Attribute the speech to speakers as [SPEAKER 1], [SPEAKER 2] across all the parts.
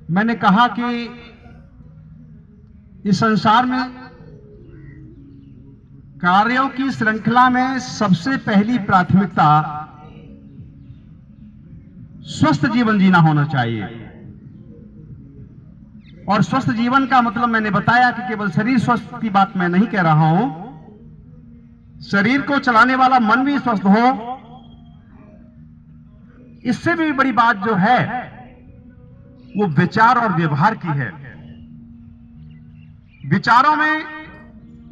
[SPEAKER 1] मैंने कहा कि इस संसार में कार्यों की श्रृंखला में सबसे पहली प्राथमिकता स्वस्थ जीवन जीना होना चाहिए। और स्वस्थ जीवन का मतलब मैंने बताया कि केवल शरीर स्वस्थ की बात मैं नहीं कह रहा हूं, शरीर को चलाने वाला मन भी स्वस्थ हो। इससे भी बड़ी बात जो है वो विचार और व्यवहार की है। विचारों में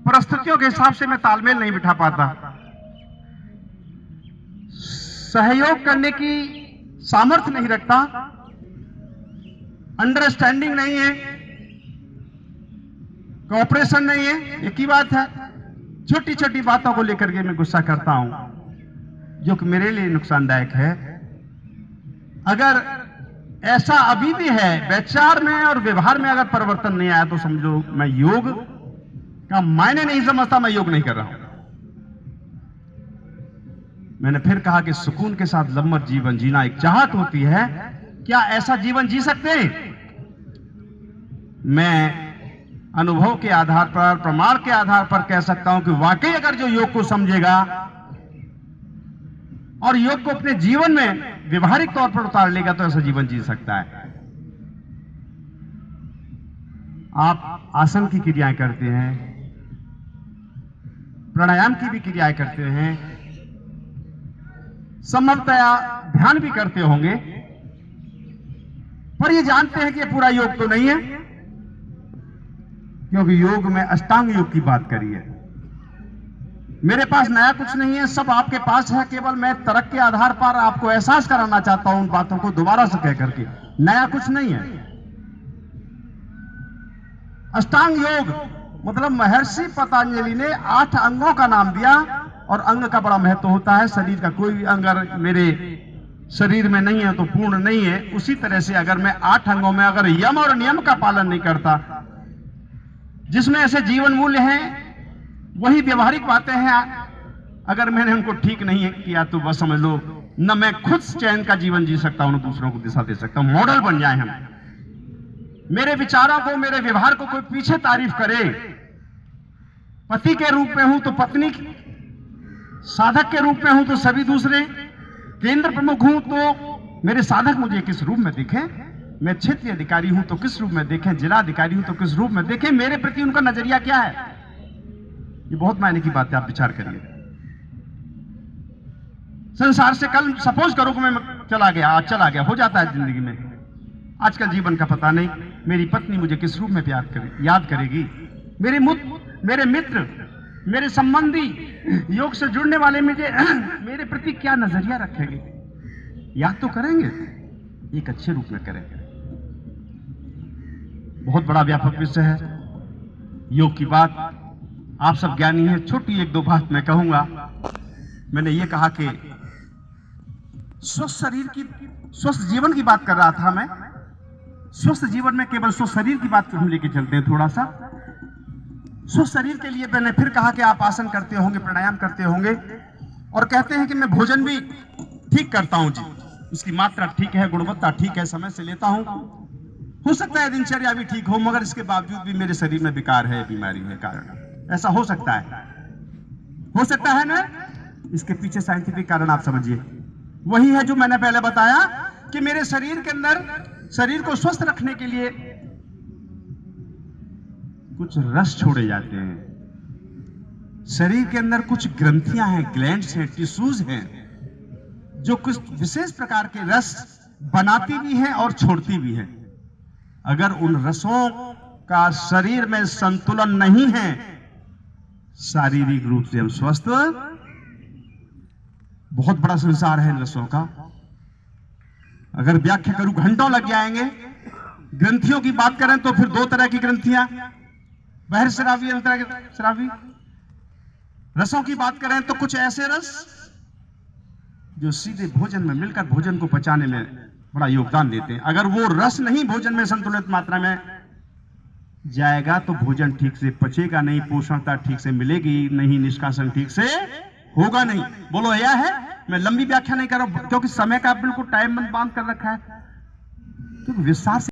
[SPEAKER 1] परिस्थितियों के हिसाब से मैं तालमेल नहीं बिठा पाता, सहयोग करने की सामर्थ्य नहीं रखता, अंडरस्टैंडिंग नहीं है, कोऑपरेशन नहीं है। एक ही बात है, छोटी छोटी बातों को लेकर के मैं गुस्सा करता हूं जो कि मेरे लिए नुकसानदायक है। अगर ऐसा अभी भी है, विचार में और व्यवहार में अगर परिवर्तन नहीं आया तो समझो मैं योग का मायने नहीं समझता, मैं योग नहीं कर रहा हूं। मैंने फिर कहा कि सुकून के साथ लंबा जीवन जीना एक चाहत होती है। क्या ऐसा जीवन जी सकते हैं? मैं अनुभव के आधार पर, प्रमाण के आधार पर कह सकता हूं कि वाकई अगर जो योग को समझेगा और योग को अपने जीवन में व्यवहारिक तौर पर उतार लेगा तो ऐसा जीवन जी सकता है। आप आसन की क्रियाएं करते हैं, प्राणायाम की भी क्रियाएं करते हैं, संभवतया ध्यान भी करते होंगे, पर ये जानते हैं कि ये पूरा योग तो नहीं है, क्योंकि योग में अष्टांग योग की बात करी है। मेरे पास नया कुछ नहीं है, सब आपके पास है। केवल मैं तर्क के आधार पर आपको एहसास कराना चाहता हूं उन बातों को दोबारा से कह करके, नया कुछ नहीं है। अष्टांग योग मतलब महर्षि पतंजलि ने 8 अंगों का नाम दिया, और अंग का बड़ा महत्व होता है। शरीर का कोई भी अंग अगर मेरे शरीर में नहीं है तो पूर्ण नहीं है। उसी तरह से अगर मैं 8 अंगों में अगर यम और नियम का पालन नहीं करता, जिसमें ऐसे जीवन मूल्य हैं, वही व्यवहारिक बातें हैं, अगर मैंने उनको ठीक नहीं किया तो बस समझ लो न मैं खुद चैन का जीवन जी सकता हूं, न दूसरों को दिशा दे सकता हूं। मॉडल बन जाए हम। मेरे विचारों को, मेरे व्यवहार को कोई पीछे तारीफ करे, पति के रूप में हूं तो पत्नी, साधक के रूप में हूं तो सभी दूसरे, केंद्र प्रमुख हूं तो मेरे साधक मुझे किस रूप में दिखें, मैं क्षेत्रीय अधिकारी हूं तो किस रूप में देखें, जिला अधिकारी हूं तो किस रूप में देखें, मेरे प्रति उनका नजरिया क्या है। ये बहुत मायने की बात है, आप विचार करिए। संसार से कल सपोज करो कि मैं चला गया, आज चला गया, हो जाता है जिंदगी में। आजकल जीवन का पता नहीं, मेरी पत्नी मुझे किस रूप में याद करेगी, मेरे मित्र, मेरे संबंधी, योग से जुड़ने वाले मुझे मेरे प्रति क्या नजरिया रखेंगे। याद तो करेंगे, एक अच्छे रूप में करेंगे। बहुत बड़ा व्यापक विषय है योग की बात, आप सब ज्ञानी हैं। छोटी 1-2 बात मैं कहूंगा। मैंने ये कहा कि स्वस्थ शरीर की, स्वस्थ जीवन की बात कर रहा था मैं। स्वस्थ जीवन में केवल स्वस्थ शरीर की बात हम लेके चलते हैं थोड़ा सा। स्वस्थ शरीर के लिए मैंने फिर कहा कि आप आसन करते होंगे, प्राणायाम करते होंगे, और कहते हैं कि मैं भोजन भी ठीक करता हूं जी, उसकी मात्रा ठीक है, गुणवत्ता ठीक है, समय से लेता हूं। हो सकता है दिनचर्या भी ठीक हो, मगर इसके बावजूद भी मेरे शरीर में विकार है, बीमारी है, कारण ऐसा हो सकता है ना। इसके पीछे साइंटिफिक कारण आप समझिए। वही है जो मैंने पहले बताया कि मेरे शरीर के अंदर, शरीर को स्वस्थ रखने के लिए कुछ रस छोड़े जाते हैं। शरीर के अंदर कुछ ग्रंथियां हैं, ग्लैंड्स हैं, टिश्यूज हैं, जो कुछ विशेष प्रकार के रस बनाती भी हैं और छोड़ती भी हैं। अगर उन रसों का शरीर में संतुलन नहीं है, शारीरिक रूप से हम स्वस्थ, बहुत बड़ा संसार है इन रसों का। अगर व्याख्या करूं घंटों लग जाएंगे। ग्रंथियों की बात करें तो फिर 2 तरह की ग्रंथियां, बहिर्स्रावी, अंतर्स्रावी। रसों की बात करें तो कुछ ऐसे रस जो सीधे भोजन में मिलकर भोजन को पचाने में बड़ा योगदान देते हैं। अगर वो रस नहीं भोजन में संतुलित मात्रा में जाएगा तो भोजन ठीक से पचेगा नहीं, पोषणता ठीक से मिलेगी नहीं, निष्कासन ठीक से होगा नहीं। बोलो यह है। मैं लंबी व्याख्या नहीं कर रहा हूं क्योंकि समय का बिल्कुल टाइम बांध कर रखा है, क्योंकि विस्तार से